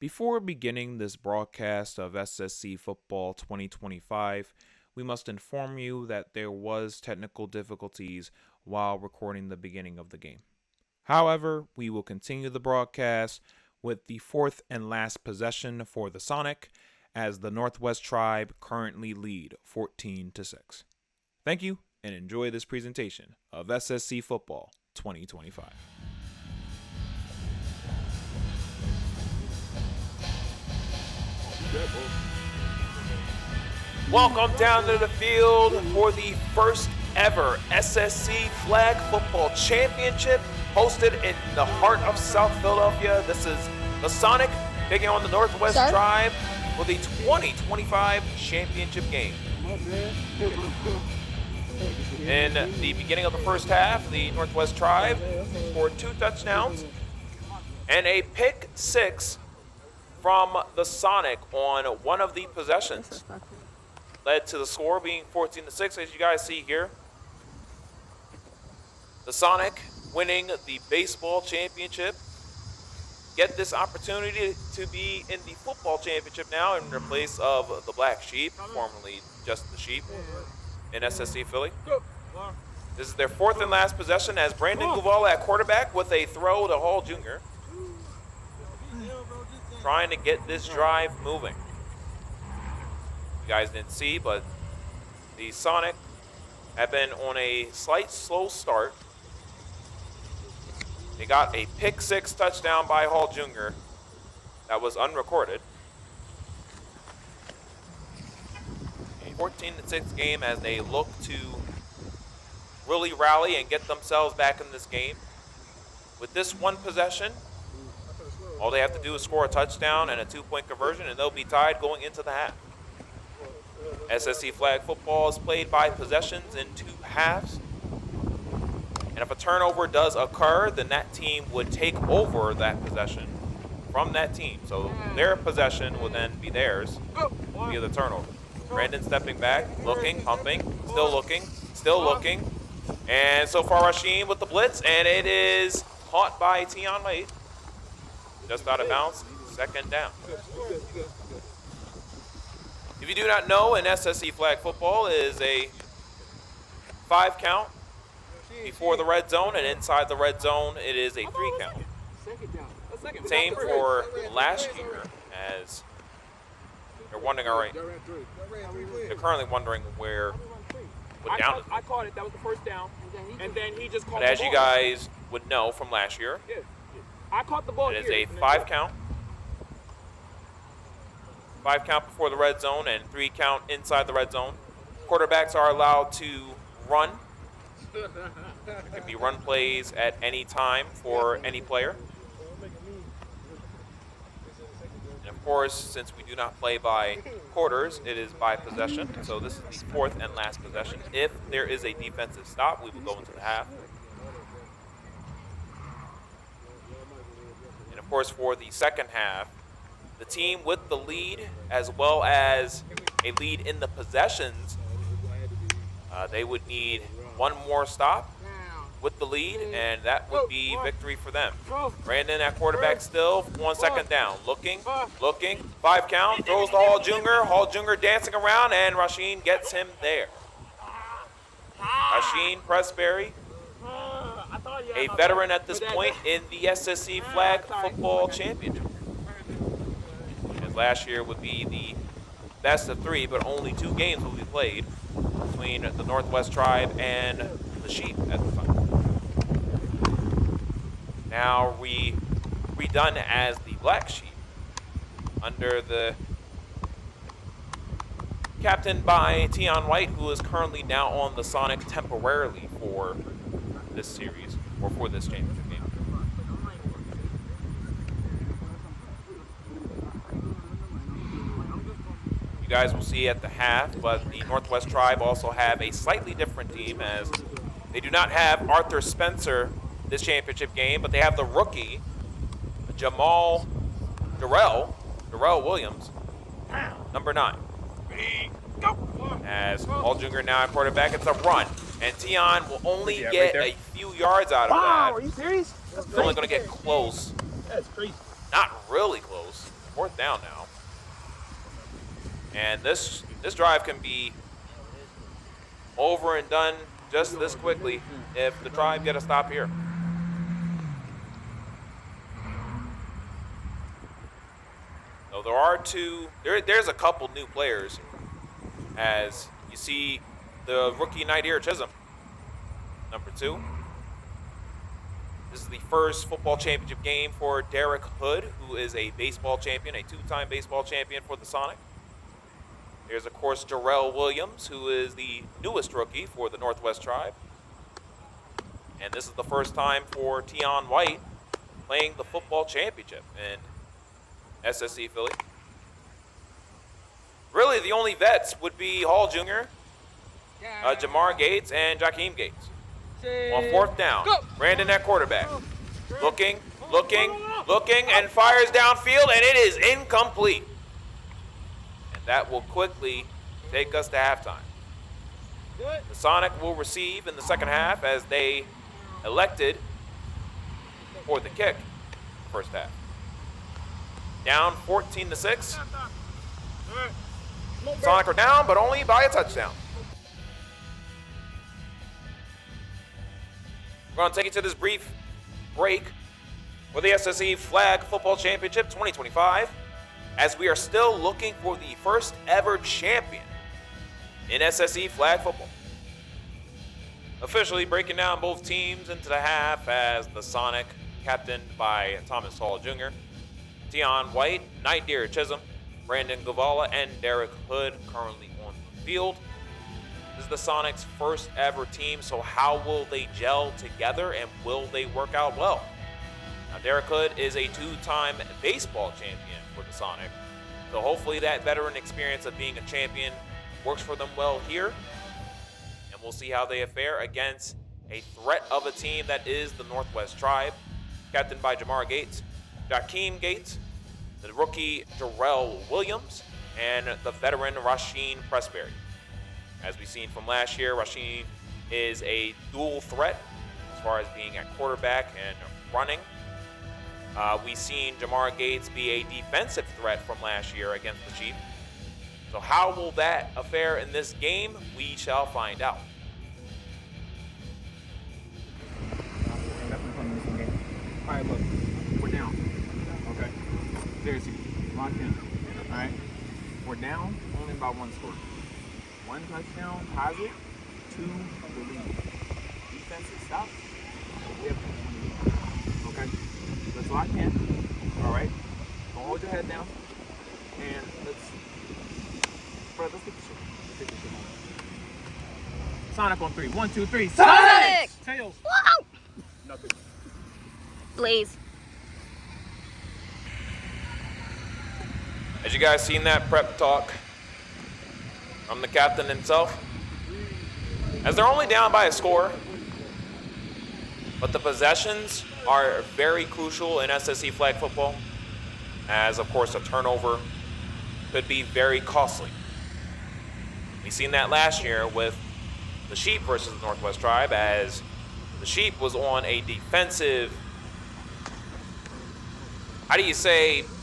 Before beginning this broadcast of SSE Football 2025, we must inform you that there was technical difficulties while recording the beginning of the game. However, we will continue the broadcast with the fourth and last possession for the Sonic as the Northwest Tribe currently lead 14-6. Thank you and enjoy this presentation of SSE Football 2025. Welcome down to the field for the first ever SSE Flag Football Championship hosted in the heart of South Philadelphia. This is the Sonic taking on the Northwest Tribe for the 2025 championship game. In the beginning of the first half, the Northwest Tribe scored 2 touchdowns and a pick 6 from the Sonic on one of the possessions. Led to the score being 14-6, as you guys see here. The Sonic winning the baseball championship. Get this opportunity to be in the football championship now in place of the Black Sheep, formerly just the Sheep, in SSE Philly. This is their fourth and last possession as Brandon Gavula at quarterback with a throw to Hall Jr. Trying to get this drive moving. You guys didn't see, but the Sonic have been on a slight slow start. They got a pick 6 touchdown by Hall Jr. that was unrecorded. A 14-6 game as they look to really rally and get themselves back in this game. With this one possession, all they have to do is score a touchdown and a 2-point conversion, and they'll be tied going into the half. SSE Flag Football is played by possessions in 2 halves. And if a turnover does occur, then that team would take over that possession from that team. So their possession will then be theirs via the turnover. Brandon stepping back, looking, pumping, still looking. And so far Rasheen with the blitz, and it is caught by Teon White. Just out of bounds, second down. If you do not know, an SSE Flag Football is a 5 count before the red zone, and inside the red zone, it is a 3 count. Same for last year, as they're wondering, all right, they're currently wondering what down is. I caught it, that was the first down, and then he just caught the ball. But as you guys would know from last year, I caught the ball. It is a 5 count. 5 count before the red zone and 3 count inside the red zone. Quarterbacks are allowed to run. There can be run plays at any time for any player. And of course, since we do not play by quarters, it is by possession. So this is the fourth and last possession. If there is a defensive stop, we will go into the half. And of course, for the second half, the team with the lead, as well as a lead in the possessions, they would need one more stop with the lead, and that would be victory for them. Brandon at quarterback still, 1 second down. Looking, 5 count, throws to Hall Jr. Hall Jr. dancing around, and Rasheen gets him there. Rasheen Presbery, a veteran at this point in the SSE Flag Football Championship. Last year would be the best of 3, but only 2 games will be played between the Northwest Tribe and the Sheep at the time. Now redone as the Black Sheep under the captained by Teon White, who is currently now on the Sonic temporarily for this series or for this championship game. You guys will see at the half, but the Northwest Tribe also have a slightly different team as they do not have Arthur Spencer this championship game, but they have the rookie, Jarell Williams, number 9. As Hall Jr. now at quarterback, it's a run, and Teon will only get a few yards out of that. Are you serious? He's only going to get close. That's crazy. Not really close. 4th down now. And this drive can be over and done just this quickly if the Tribe get a stop here. So there are there's a couple new players, as you see the rookie Nydir Chisholm, number 2. This is the first football championship game for Derek Hood, who is a baseball champion, a 2-time baseball champion for the Sonic. There's, of course, Jarell Williams, who is the newest rookie for the Northwest Tribe. And this is the first time for Teon White playing the football championship in SSE Philly. Really, the only vets would be Hall Jr., Jamar Gates, and Jakim Gates. On 4th down, Brandon at quarterback. Looking, and fires downfield, and it is incomplete. And that will quickly take us to halftime. The Sonic will receive in the second half as they elected for the kick first half. Down 14-6. Sonic are down, but only by a touchdown. We're going to take you to this brief break for the SSE Flag Football Championship 2025, as we are still looking for the first ever champion in SSE Flag Football. Officially breaking down both teams into the half as the Sonic, captained by Thomas Hall Jr., Teon White, Nydir Chisholm, Brandon Gavula, and Derek Hood currently on the field. This is the Sonics' first ever team, so how will they gel together and will they work out well? Now, Derek Hood is a 2-time baseball champion for the Sonic, so hopefully that veteran experience of being a champion works for them well here, and we'll see how they fare against a threat of a team that is the Northwest Tribe, captained by Jamar Gates, Jakim Gates, the rookie Jarell Williams, and the veteran Rasheen Presbery. As we've seen from last year, Rasheen is a dual threat as far as being at quarterback and running. We've seen Jamar Gates be a defensive threat from last year against the Chiefs. So how will that fare in this game? We shall find out. All right, look, we're down. Okay, seriously, lock in. All right, we're down only by 1 score. 1 touchdown, positive, 2 the lead. Defensive stop. Okay, let's lock in. All right, don't hold your head down, and let's get the shit. Sonic on 3. 1, 2, 3. Sonic! Tails. Wow! Nothing. Blaze. As you guys seen that prep talk from the captain himself, as they're only down by a score, but the possessions are very crucial in SSE flag football, as of course a turnover could be very costly. We've seen that last year with the Sheep versus the Northwest Tribe, as the Sheep was on a defensive,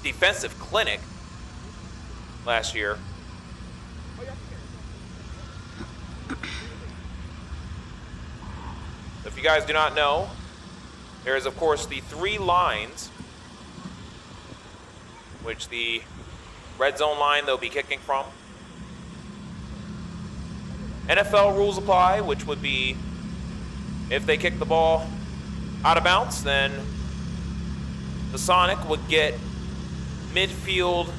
defensive clinic last year. If you guys do not know, there is of course the 3 lines, which the red zone line they'll be kicking from. NFL rules apply, which would be if they kick the ball out of bounds, then the Sonic would get midfield.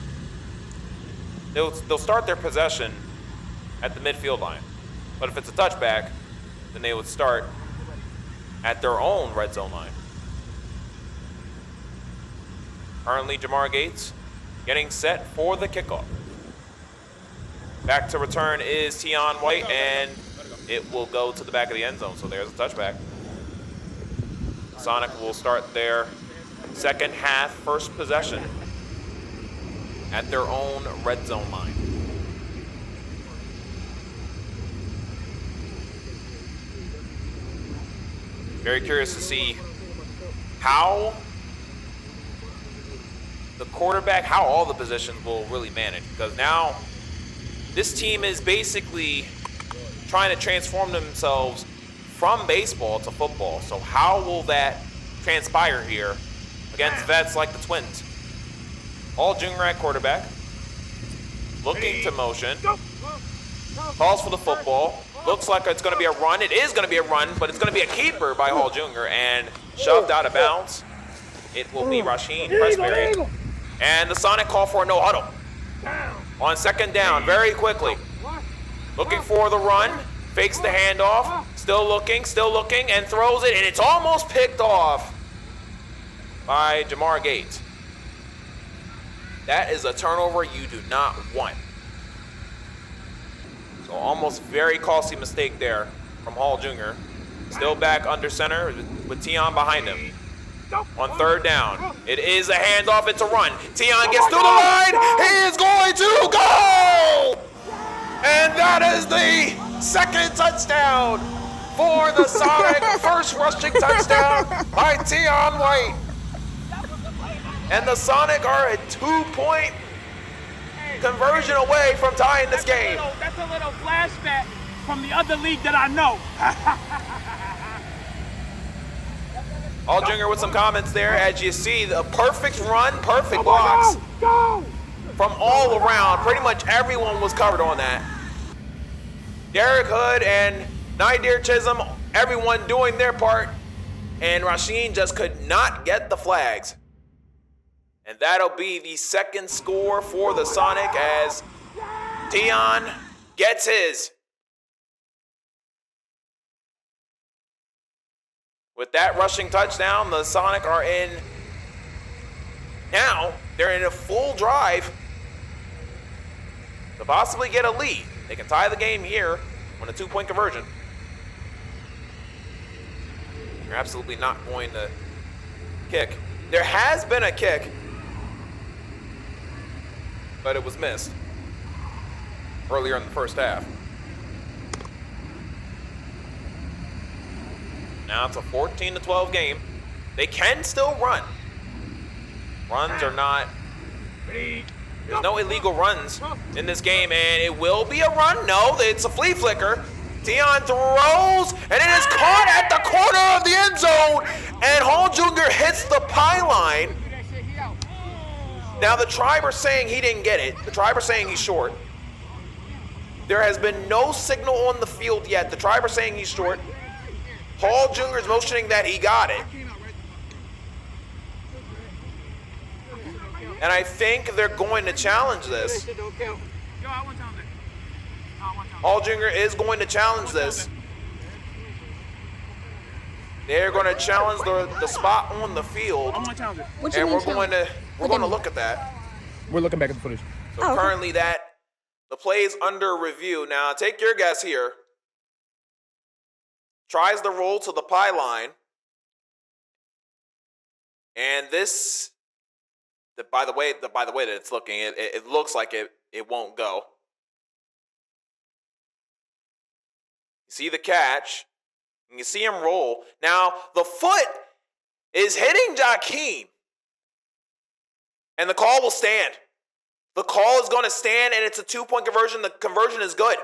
They'll start their possession at the midfield line. But if it's a touchback, then they would start at their own red zone line. Currently, Jamar Gates getting set for the kickoff. Back to return is Teon White, and it will go to the back of the end zone. So there's a touchback. Sonic will start their second half first possession at their own red zone line. Very curious to see how the quarterback, how all the positions will really manage. Because now this team is basically trying to transform themselves from baseball to football. So how will that transpire here against vets like the Twins? Hall Jr. at quarterback, looking to motion, calls for the football. Looks like it's going to be a run. It is going to be a run, but it's going to be a keeper by Hall Jr. and shoved out of bounds. It will be Rasheen Presbery. And the Sonic call for a no huddle. On second down, very quickly. Looking for the run, fakes the handoff, still looking, and throws it, and it's almost picked off by Jamar Gates. That is a turnover you do not want. So almost very costly mistake there from Hall Jr. Still back under center with Teon behind him. On third down, it is a handoff, it's a run. Teon gets through the line, he is going to go! And that is the second touchdown for the Sonic. First rushing touchdown by Teon White. And the Sonic are a 2-point conversion away from tying this game. That's a little flashback from the other league that I know. Hall Jr. with some comments there. As you see, the perfect run, perfect blocks from all around. Pretty much everyone was covered on that. Derek Hood and Nydir Chisholm, everyone doing their part. And Rasheen just could not get the flags. And that'll be the second score for the Sonic as Teon gets his. With that rushing touchdown, the Sonic are in. Now, they're in a full drive to possibly get a lead. They can tie the game here on a 2-point conversion. They're absolutely not going to kick. There has been a kick, but it was missed earlier in the first half. Now it's a 14-12 game. They can still run. Runs are not. There's no illegal runs in this game, and it will be a run. No, it's a flea flicker. Teon throws, and it is caught at the corner of the end zone, and Hall Jr. hits the pylon. Now the Tribe are saying he didn't get it. The Tribe are saying he's short. There has been no signal on the field yet. The Tribe are saying he's short. Hall Jr. is motioning that he got it. And I think they're going to challenge this. Hall Jr. is going to challenge this. They're going to challenge the spot on the field. And we're going to look at that. We're looking back at the footage. So currently the play is under review. Now take your guess here. Tries the roll to the pylon. And this, by the way that it's looking, it looks like it won't go. You see the catch. And you see him roll. Now, the foot is hitting Jakim. And the call will stand. The call is going to stand, and it's a 2-point conversion. The conversion is good.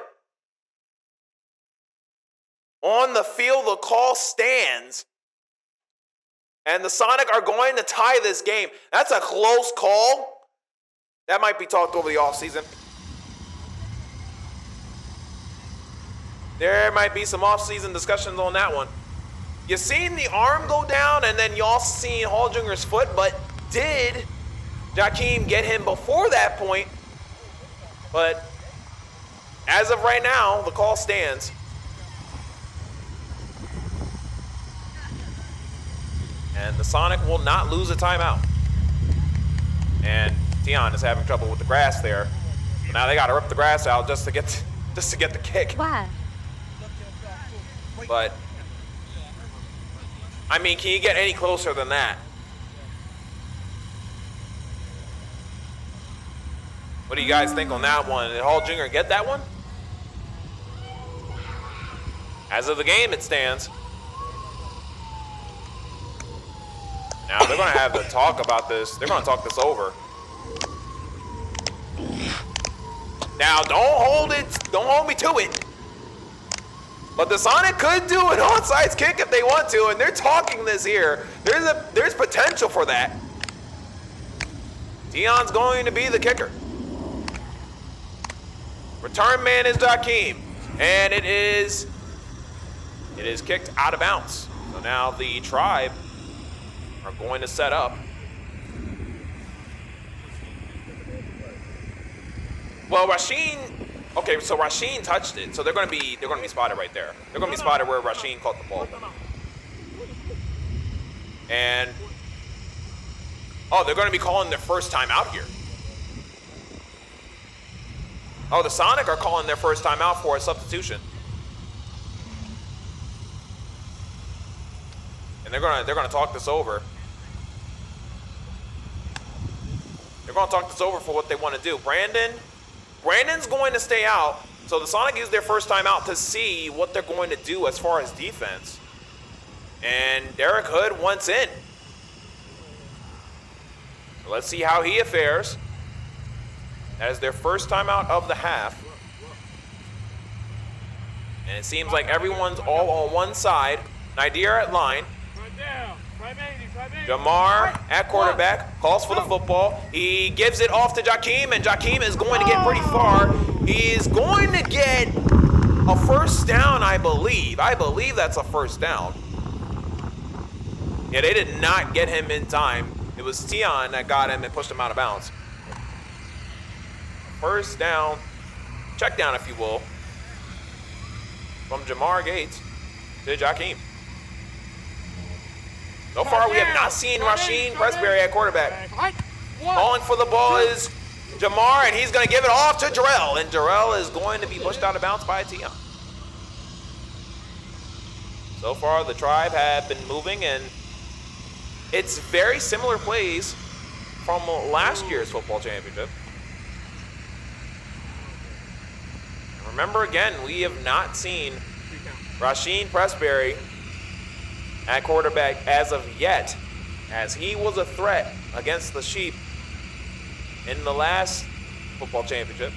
On the field, the call stands. And the Sonic are going to tie this game. That's a close call. That might be talked over the offseason. There might be some offseason discussions on that one. You seen the arm go down, and then you also seen Hall Jr.'s foot, but did Jakim get him before that point? But as of right now, the call stands. And the Sonic will not lose a timeout. And Teon is having trouble with the grass there. So now they got to rip the grass out just to get the kick. Why? But I mean, can you get any closer than that? What do you guys think on that one? Did Hall Jr. get that one? As of the game, it stands. Now they're going to have to talk about this. They're going to talk this over. Now, don't hold me to it. But the Sonic could do an onside kick if they want to, and they're talking this here. There's potential for that. Teon's going to be the kicker. Return man is Jakim, and it is kicked out of bounds. So now the Tribe are going to set up. Well, Rasheen. Okay, so Rasheen touched it, so they're going to be spotted right there. They're going to be spotted where Rasheen caught the ball. And they're going to be calling their first time out here. Oh, the Sonic are calling their first time out for a substitution. And they're going to talk this over. They're going to talk this over for what they want to do. Brandon's going to stay out, so the Sonic used their first time out to see what they're going to do as far as defense. And Derek Hood wants in. So let's see how he fares. That is their first time out of the half. And it seems like everyone's all on one side. Nydir at line. Jamar at quarterback, calls for the football. He gives it off to Jakim, and Jakim is going to get pretty far. He's going to get a first down, I believe. I believe that's a first down. Yeah, they did not get him in time. It was Teon that got him and pushed him out of bounds. First down, check down if you will, from Jamar Gates to Jakim. So far, we have not seen Rasheen Presbery at quarterback. Calling for the ball is Jamar, and he's going to give it off to Jarell. And Jarell is going to be pushed out of bounds by Teon. So far, the Tribe have been moving, and it's very similar plays from last year's football championship. And remember, again, we have not seen Rasheen Presbery at quarterback as of yet, as he was a threat against the Sheep in the last football championship.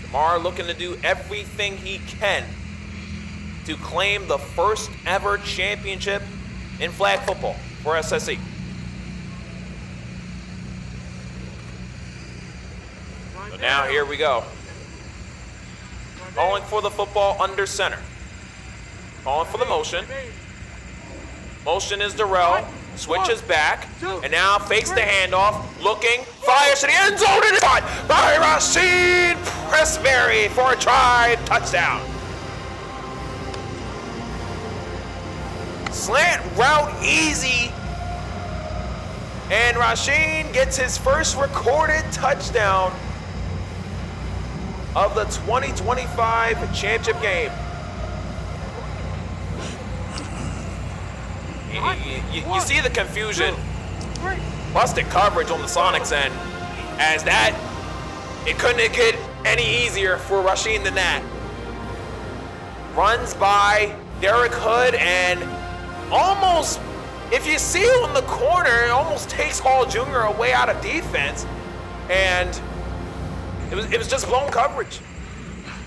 Jamar looking to do everything he can to claim the first ever championship in flag football for SSE. So now here we go. Calling for the football under center. Calling for the motion. Motion is Jarell. Switches back. And now fakes the handoff. Looking. Fires to the end zone. And it's caught by Rasheen Presbery for a Tribe touchdown. Slant route easy. And Rasheen gets his first recorded touchdown of the 2025 championship game. You see the confusion, busted coverage on the Sonics end, as that, it couldn't get any easier for Rasheen than that. Runs by Derek Hood and almost, if you see on the corner, it almost takes Hall Jr. away out of defense, and it was just blown coverage.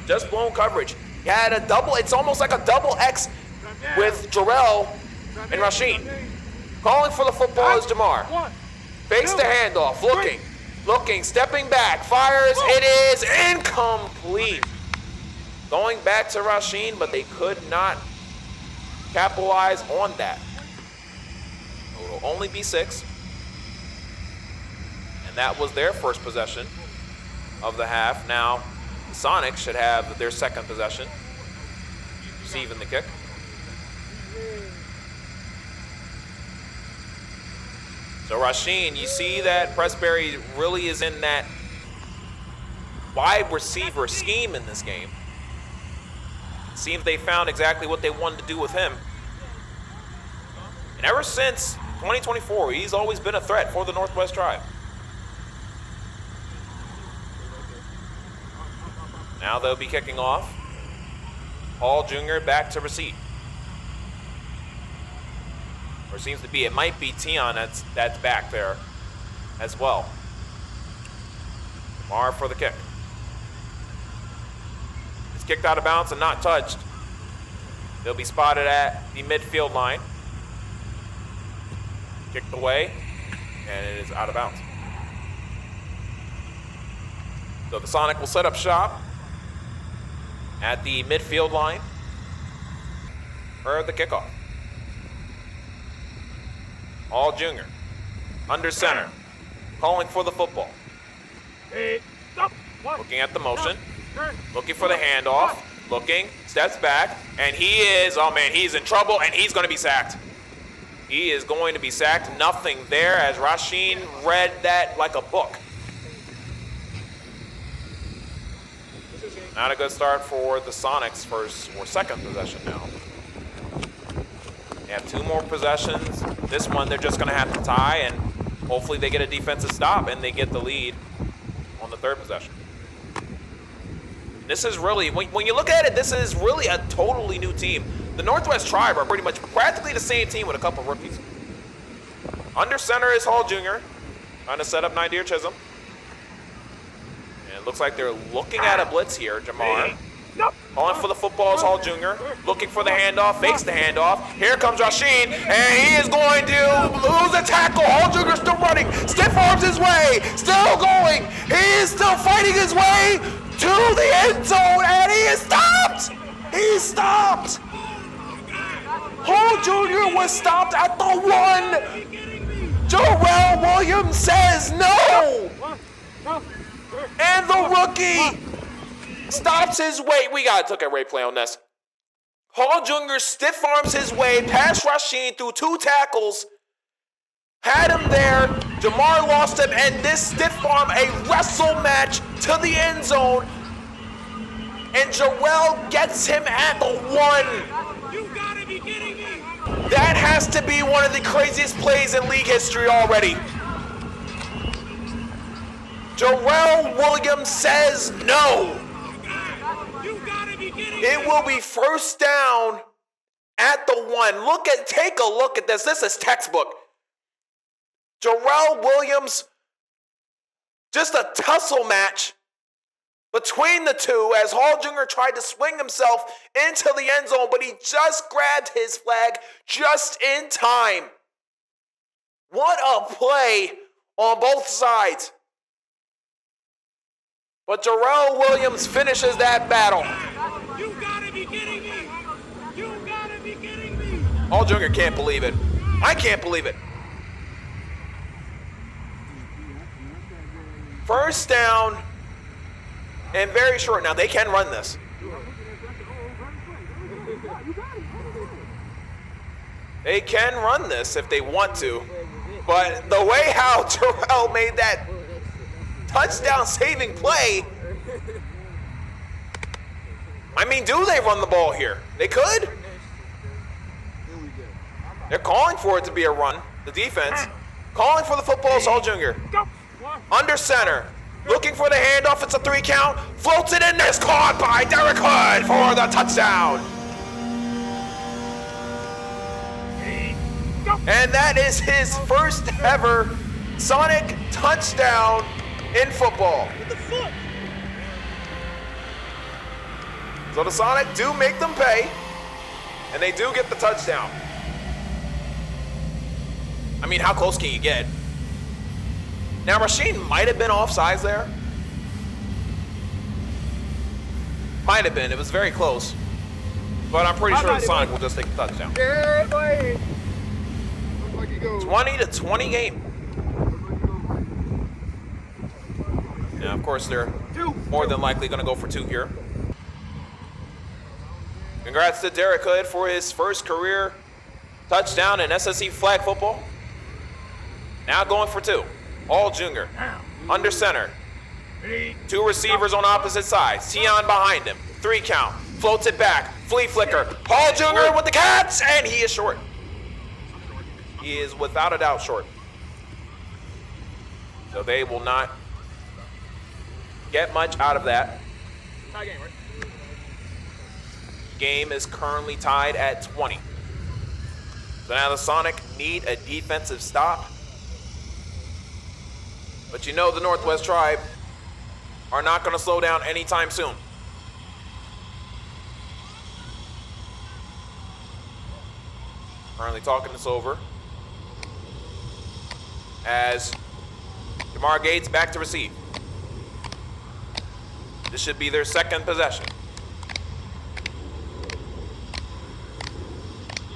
Just blown coverage. He had a double, it's almost like a double X with Jarell and Rasheen. Calling for the football is Jamar. Fakes the handoff, looking, stepping back, fires, it is incomplete. Going back to Rasheen, but they could not capitalize on that. It will only be 6. And that was their first possession of the half. Now, the Sonics should have their second possession, receiving the kick. So Rasheen, you see that Presbery really is in that wide receiver scheme in this game. It seems they found exactly what they wanted to do with him. And ever since 2024, he's always been a threat for the Northwest Tribe. Now they'll be kicking off. Hall Jr. back to receive. Or seems to be, it might be Teon that's back there as well. Jamar for the kick. It's kicked out of bounds and not touched. They'll be spotted at the midfield line. Kicked away, and it is out of bounds. So the Sonic will set up shop at the midfield line for the kickoff. All junior, under center, calling for the football. Looking at the motion, looking for the handoff, looking, steps back, and he is, oh man, he's in trouble, and he's going to be sacked. He is going to be sacked. Nothing there as Rasheen read that like a book. Not a good start for the Sonics' first or second possession now. They have 2 more possessions. This one they're just going to have to tie, and hopefully they get a defensive stop and they get the lead on the 3rd possession. This is really, when you look at it, this is really a totally new team. The Northwest Tribe are pretty much practically the same team with a couple of rookies. Under center is Hall Jr. trying to set up Nydir Chisholm. And it looks like they're looking at a blitz here. Jamar calling for the football is Hall Jr. Looking for the handoff, fakes the handoff. Here comes Rasheen, and he is going to lose a tackle. Hall Jr. still running, stiff arms his way, still going. He is still fighting his way to the end zone, and he is stopped. He stopped. Hall Jr. was stopped at the 1. Jarell Williams says no. And the rookie stops his way. We got to take a replay on this. Hall Jr. stiff arms his way past Rasheen through 2 tackles. Had him there. Jamar lost him, and this stiff arm, a wrestle match to the end zone. And Jarell gets him at the 1. You gotta be kidding me! That has to be one of the craziest plays in league history already. Jarell Williams says no. You gotta be kidding me! It will be first down at the 1. Take a look at this. This is textbook. Jarell Williams, just a tussle match between the 2 as Hall Jr. tried to swing himself into the end zone, but he just grabbed his flag just in time. What a play on both sides. But Jarell Williams finishes that battle. You gotta be kidding me! You gotta be kidding me! Hall Jr. can't believe it. I can't believe it. First down and very short. Now they can run this. They can run this if they want to. But the way how Jarell made that touchdown saving play, I mean, do they run the ball here? They could. They're calling for it to be a run, the defense. Calling for the football is Hall Jr. Under center. Looking for the handoff. It's a 3 count. Floats it in there. It's caught by Derek Hood for the touchdown. And that is his first ever Sonic touchdown in football. So the Sonic do make them pay, and they do get the touchdown. I mean, how close can you get? Now, Rasheen might have been offsides there. Might have been. It was very close. But I'm pretty sure the Sonic will just take the touchdown. 20-20 game. Now, of course, they're more than likely going to go for 2 here. Congrats to Derek Hood for his first career touchdown in SSE flag football. Now going for 2. Hall Jr. under center. 2 receivers on opposite sides. Teon behind him. 3 count. Floats it back. Flea flicker. Hall Jr. with the catch, and he is short. He is without a doubt short. So they will not get much out of that. Tie game, right? Game is currently tied at 20. So now the Sonic need a defensive stop. But you know the Northwest Tribe are not going to slow down anytime soon. Currently talking this over as Jamar Gates back to receive. This should be their second possession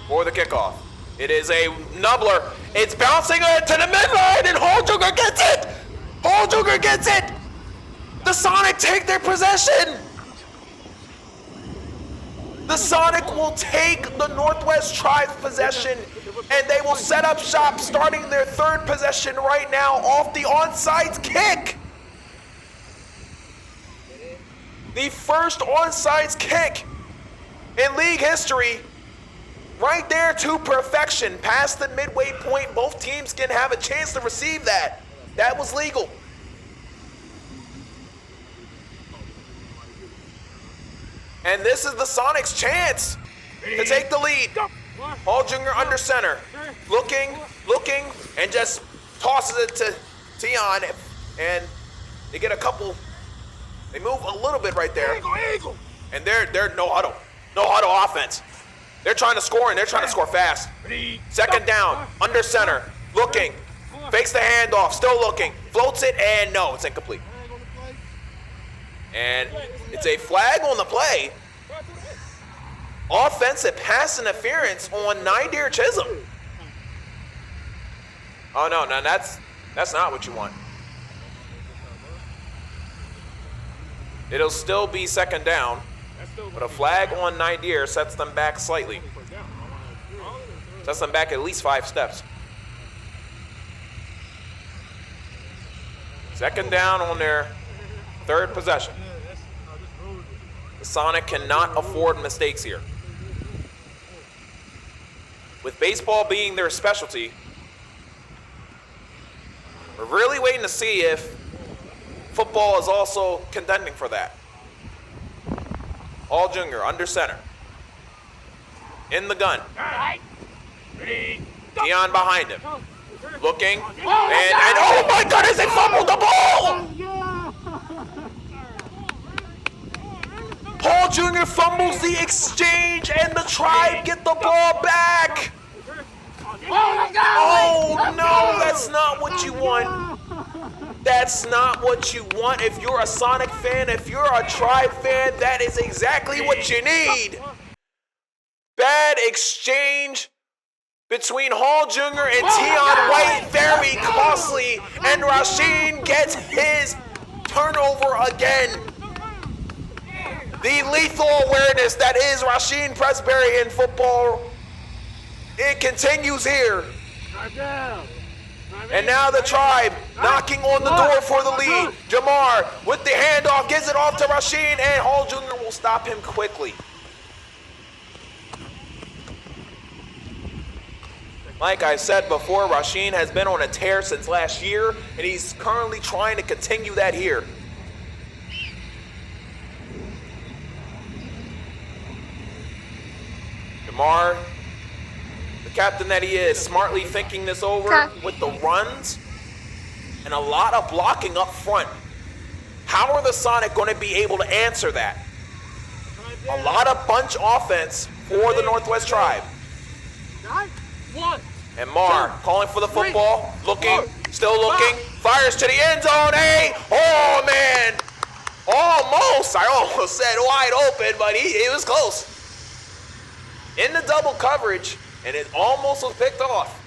for the kickoff. It is a nubbler. It's bouncing to the midline, and Holjunger gets it! Holjunger gets it! The Sonic take their possession! The Sonic will take the Northwest Tribe's possession, and they will set up shop, starting their third possession right now off the onside kick. The first onside kick in league history, right there to perfection, past the midway point. Both teams can have a chance to receive that. That was legal. And this is the Sonics' chance to take the lead. Holjunger under center, looking, and just tosses it to Teon, and they get a couple. They move a little bit right there, and they're no huddle offense. They're trying to score, and they're trying to score fast. Second down, under center, looking, fakes the handoff, still looking, floats it, and no, it's incomplete. And it's a flag on the play. Offensive pass interference on Nydir Chisholm. Oh no, that's not what you want. It'll still be second down, but a flag on Nydir sets them back slightly. Sets them back at least 5 steps. Second down on their third possession. The Sonic cannot afford mistakes here. With baseball being their specialty, we're really waiting to see if football is also contending for that. Holjunger under center. In the gun. Teon behind him. Looking. And oh my goodness, they fumbled the ball! Holjunger fumbles the exchange, and the Tribe get the ball back. Oh no, that's not what you want. That's not what you want. If you're a Sonic fan, if you're a Tribe fan, that is exactly what you need. Bad exchange between Holjunger and Teon White, very costly, and Rasheen gets his turnover again. The lethal awareness that is Rasheen Presbery in football, it continues here. And now the Tribe knocking on the door for the lead. Jamar with the handoff gives it off to Rasheen, and Holjunger will stop him quickly. Like I said before, Rasheen has been on a tear since last year, and he's currently trying to continue that here. Jamar, the captain that he is, smartly thinking this over with the runs and a lot of blocking up front. How are the Sonic going to be able to answer that? A lot of bunch offense for the Northwest Tribe. And Mar calling for the football, looking, still looking, fires to the end zone. Hey, oh man, almost, I almost said wide open, but he was close. In the double coverage, and it almost was picked off.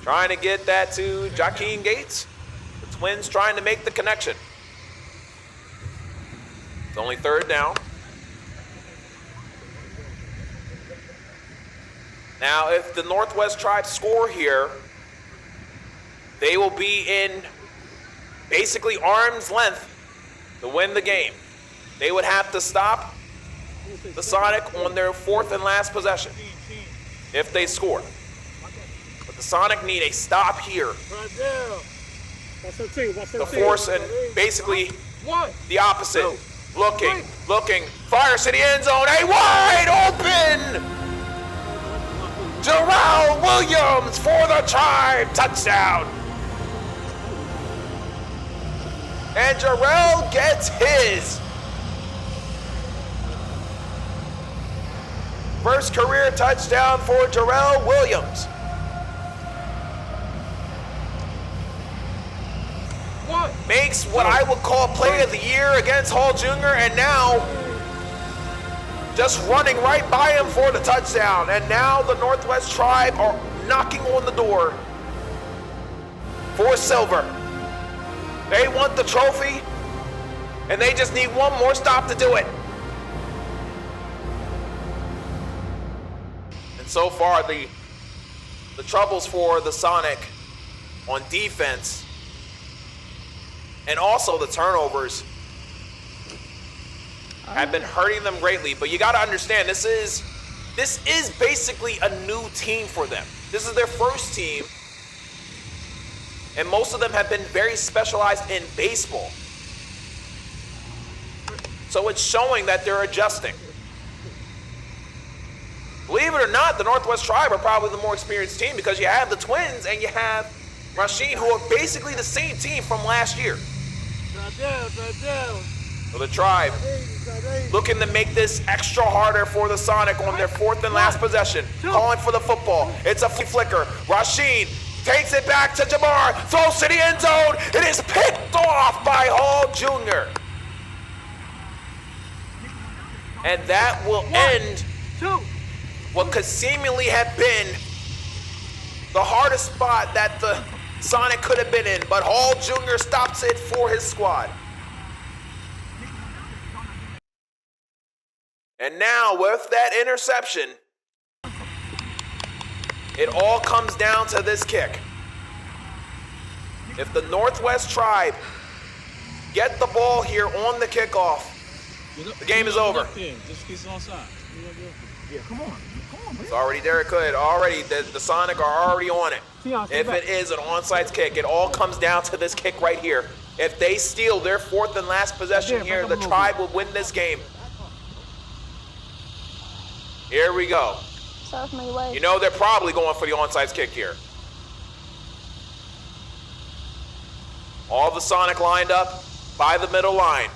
Trying to get that to Jakim Gates. The Twins trying to make the connection. It's only third down. Now, if the Northwest Tribe score here, they will be in basically arm's length to win the game. They would have to stop the Sonic on their fourth and last possession if they score. But the Sonic need a stop here to force and basically the opposite. Looking, fires to the end zone, a wide open! Jarell Williams for the Tribe, touchdown! And Jarell gets his. First career touchdown for Jarell Williams. Makes what I would call play of the year against Hall Jr. and now just running right by him for the touchdown. And now the Northwest Tribe are knocking on the door for silver. They want the trophy and they just need one more stop to do it. And so far the troubles for the Sonic on defense and also the turnovers have been hurting them greatly. But you got to understand, this is basically a new team for them. This is their first team, and most of them have been very specialized in baseball. So it's showing that they're adjusting. Believe it or not, the Northwest Tribe are probably the more experienced team because you have the Twins and you have Rasheen, who are basically the same team from last year. So the Tribe looking to make this extra harder for the Sonic on their fourth and last possession. Calling for the football. It's a flicker. Rasheen takes it back to Jamar. Throws to the end zone. It is picked off by Hall Jr. And that will end what could seemingly have been the hardest spot that the Sonic could have been in, but Hall Jr. stops it for his squad. And now with that interception, it all comes down to this kick. If the Northwest Tribe get the ball here on the kickoff, the game is over. Yeah, come on. It's already there. It could. Already, the Sonic are already on it. If it is an onside kick, it all comes down to this kick right here. If they steal their fourth and last possession here, the Tribe will win this game. Here we go. South my way. You know they're probably going for the onside kick here. All the Sonic lined up by the middle line.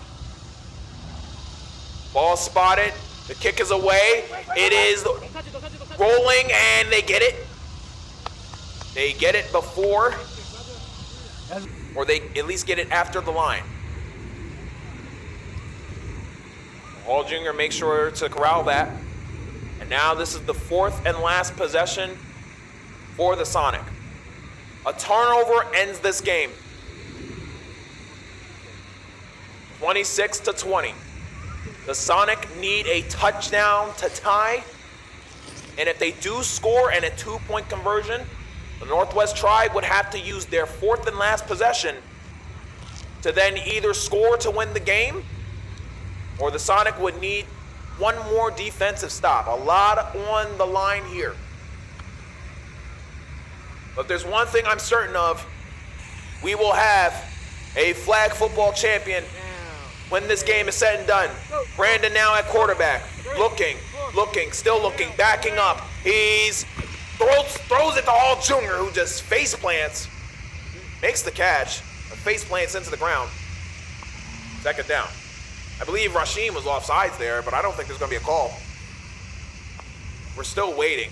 Ball spotted. The kick is away. It is rolling, and they get it. They get it before, or they at least get it after the line. Hall Jr. makes sure to corral that. And now this is the fourth and last possession for the Sonic. A turnover ends this game. 26-20. The Sonic need a touchdown to tie. And if they do score and a 2-point conversion, the Northwest Tribe would have to use their fourth and last possession to then either score to win the game, or the Sonic would need one more defensive stop. A lot on the line here. But there's one thing I'm certain of. We will have a flag football champion when this game is said and done. Brandon now at quarterback. Looking, still looking, backing up. He's throws it to Hall Jr., who just face plants. Makes the catch. Face plants into the ground. Second down. I believe Rasheen was offsides there, but I don't think there's going to be a call. We're still waiting.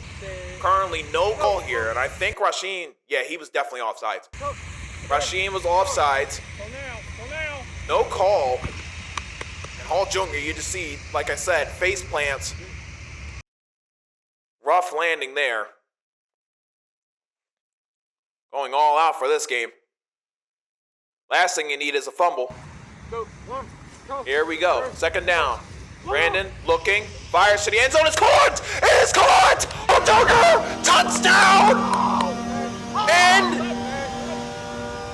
Currently no call here, and I think Rasheen, yeah, he was definitely offsides. Rasheen was offsides. No call. And Hall Jr., you just see, like I said, face plants. Rough landing there. Going all out for this game. Last thing you need is a fumble. Here we go. Second down. Brandon looking. Fires to the end zone. It's caught! It is caught! O'Donoghue! Touchdown! And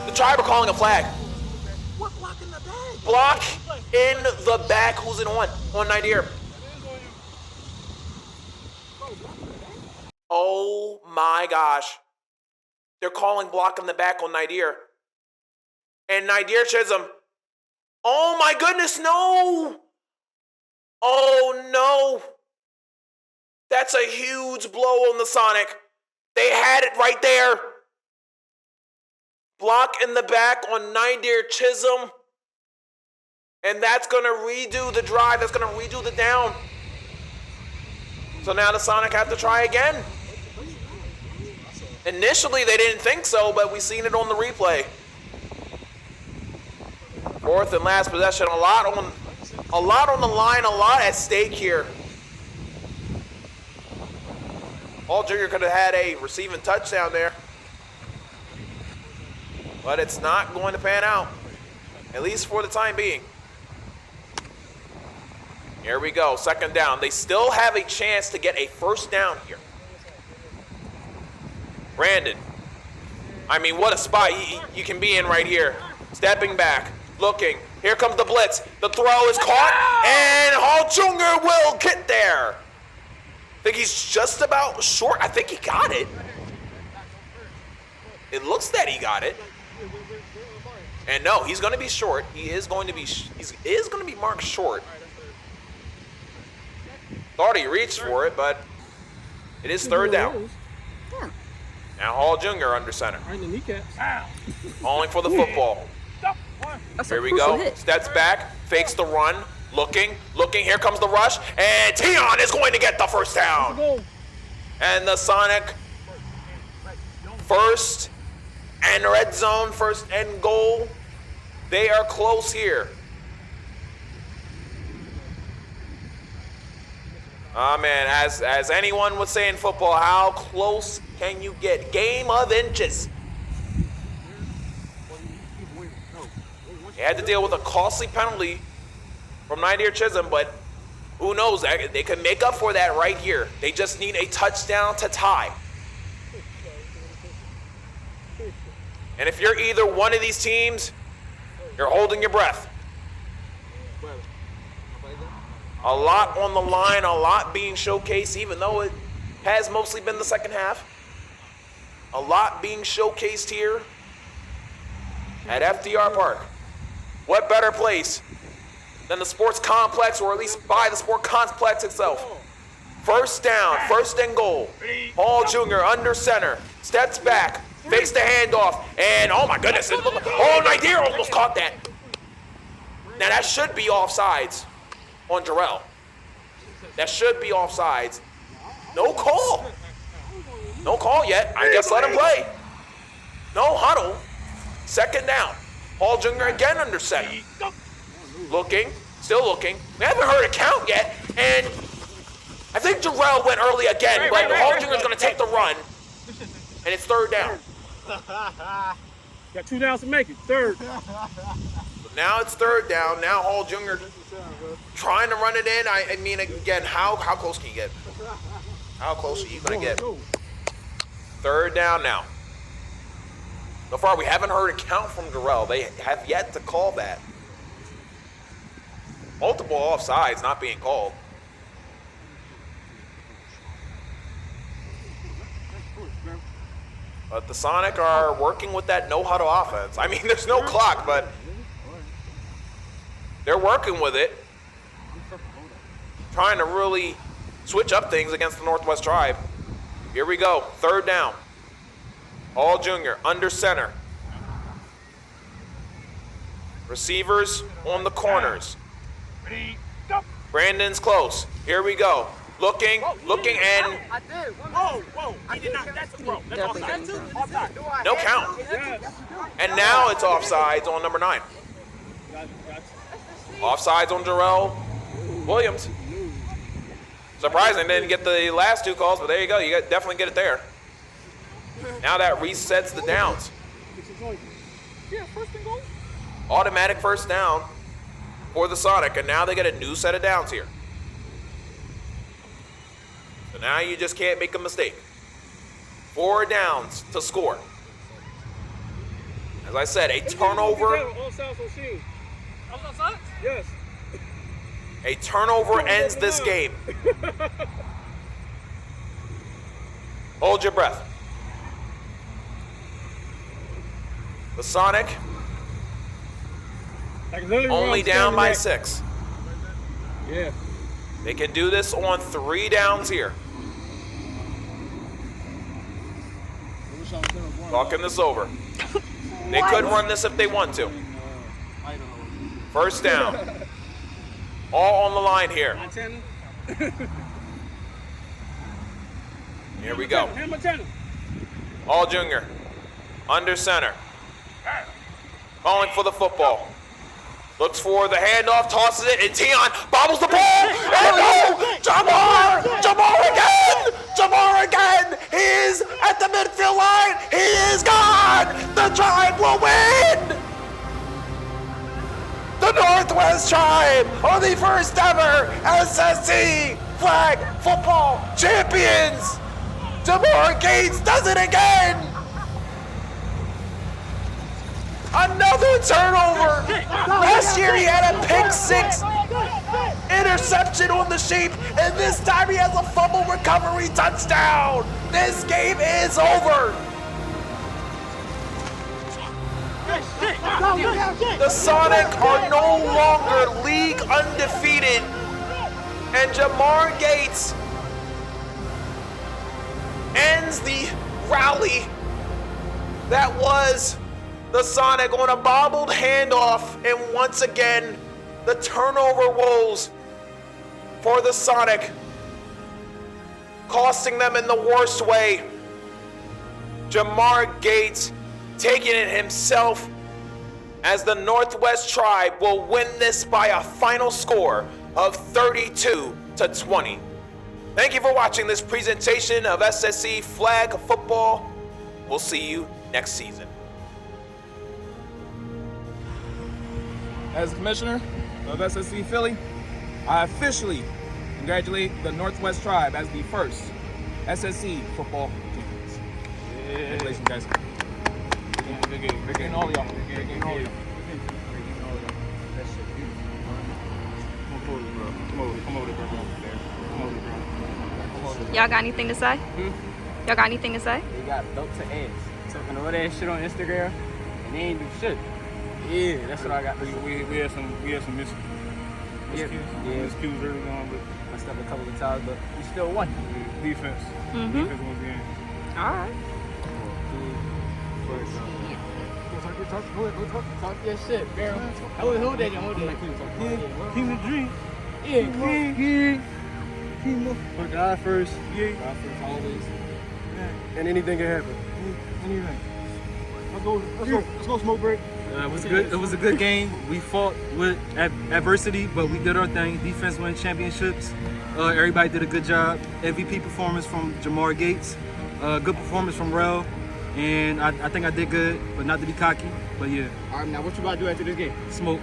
the Tribe are calling a flag. What block in the bag? Block in the back. Who's it on? On Nydir. Oh my gosh. They're calling block in the back on Nydir. And Nydir Chisholm. Oh my goodness, no! Oh no! That's a huge blow on the Sonic. They had it right there. Block in the back on Nydir Chisholm. And that's going to redo the drive. That's going to redo the down. So now the Sonic have to try again. Initially, they didn't think so, but we've seen it on the replay. Fourth and last possession. A lot on the line, a lot at stake here. Hall Jr. could have had a receiving touchdown there. But it's not going to pan out, at least for the time being. Here we go, second down. They still have a chance to get a first down here. Brandon. I mean, what a spot you can be in right here. Stepping back, looking. Here comes the blitz. The throw is caught, and Hall Jr. will get there. I think he's just about short. I think he got it. It looks that he got it. And no, he's going to be short. He is going to be marked short. Thought he reached for it, but it is third down. Now Hall Jr. under center. Right in the kneecaps. Calling for the football. Here we go. Steps back, fakes the run, looking. Here comes the rush, and Teon is going to get the first down. And the Sonic first and red zone, first and goal. They are close here. Man, as anyone would say in football, how close can you get? Game of inches. They had to deal with a costly penalty from Nydir Chisholm, but who knows? They can make up for that right here. They just need a touchdown to tie. And if you're either one of these teams, you're holding your breath. A lot on the line, a lot being showcased, even though it has mostly been the second half. A lot being showcased here at FDR Park. What better place than the sports complex, or at least by the sport complex itself? First down, first and goal. Hall Jr. under center, steps back, fakes the handoff, and oh my goodness, Nydir almost caught that. Now that should be offsides on Jarell. That should be offsides. No call. No call yet. I guess let him play. No huddle. Second down. Hall Jr. again under center. Looking. Still looking. We haven't heard a count yet. And I think Jarell went early again, but Hall Jr. is going to take the run. And it's third down. Got 2 downs to make it. Third. Now it's third down. Now Hall Jr. trying to run it in. I mean, again, how close can you get? How close are you going to get? Third down now. So far, we haven't heard a count from Jarell. They have yet to call that. Multiple offsides not being called. But the Sonic are working with that no-huddle offense. I mean, there's no clock, but they're working with it. Trying to really switch up things against the Northwest Tribe. Here we go, third down. Hall Jr. under center. Receivers on the corners. Brandon's close. Here we go. Looking, and He did not. That's a throw. That's offside. no count. And now it's offsides on number 9. Offsides on Jarell Williams. Surprising, didn't get the last 2 calls, but there you go. You definitely get it there. Now that resets the downs. Automatic first down for the Sonic, and now they get a new set of downs here. So now you just can't make a mistake. 4 downs to score. As I said, a turnover. Yes. A turnover ends this game. Hold your breath. The Sonic only down by 6. Yeah. They can do this on 3 downs here. Talking this over. They could run this if they want to. First down. All on the line here. Montana. Here we go. Hey, Montana. All junior. Under center. Calling for the football. Looks for the handoff, tosses it, and Teon bobbles the ball. And no! Jamar! Jamar again! Jamar again! He is at the midfield line. He is gone! The Tribe will win! The Northwest Tribe are the first ever SSE Flag Football Champions! Jamar Gates does it again! Another turnover! Last year he had a pick six interception on the sheep, and this time he has a fumble recovery touchdown! This game is over! The Sonic are no longer league undefeated, and Jamar Gates ends the rally that was the Sonic on a bobbled handoff, and once again, the turnover woes for the Sonic, costing them in the worst way. Jamar Gates taking it himself as the Northwest Tribe will win this by a final score of 32-20. Thank you for watching this presentation of SSE Flag Football. We'll see you next season. As commissioner of SSE Philly, I officially congratulate the Northwest Tribe as the first SSE Football Champions. Congratulations, guys. Good game. Good game. All y'all. Good game. All y'all. Come over, bro. Y'all got anything to say? Y'all got anything to say? They got belt to ass. Talking all that shit on Instagram, and they ain't do shit. Yeah, that's what I got. We had some miscues early on, but Messed up a couple of times, but we still won. defense. Mm-hmm. Defense once again. All right. Talk your shit, Barrel. Hold that. Team the dream. Put God first. Yeah. God first, always. Yeah. And anything can happen. Anything. Let's go smoke break. It was good. It was a good game. We fought with adversity, but we did our thing. Defense won championships. Everybody did a good job. MVP performance from Jamar Gates. Good performance from Rel. And I think I did good, but not to be cocky. But yeah, All right, now what you about to do after this game? smoke.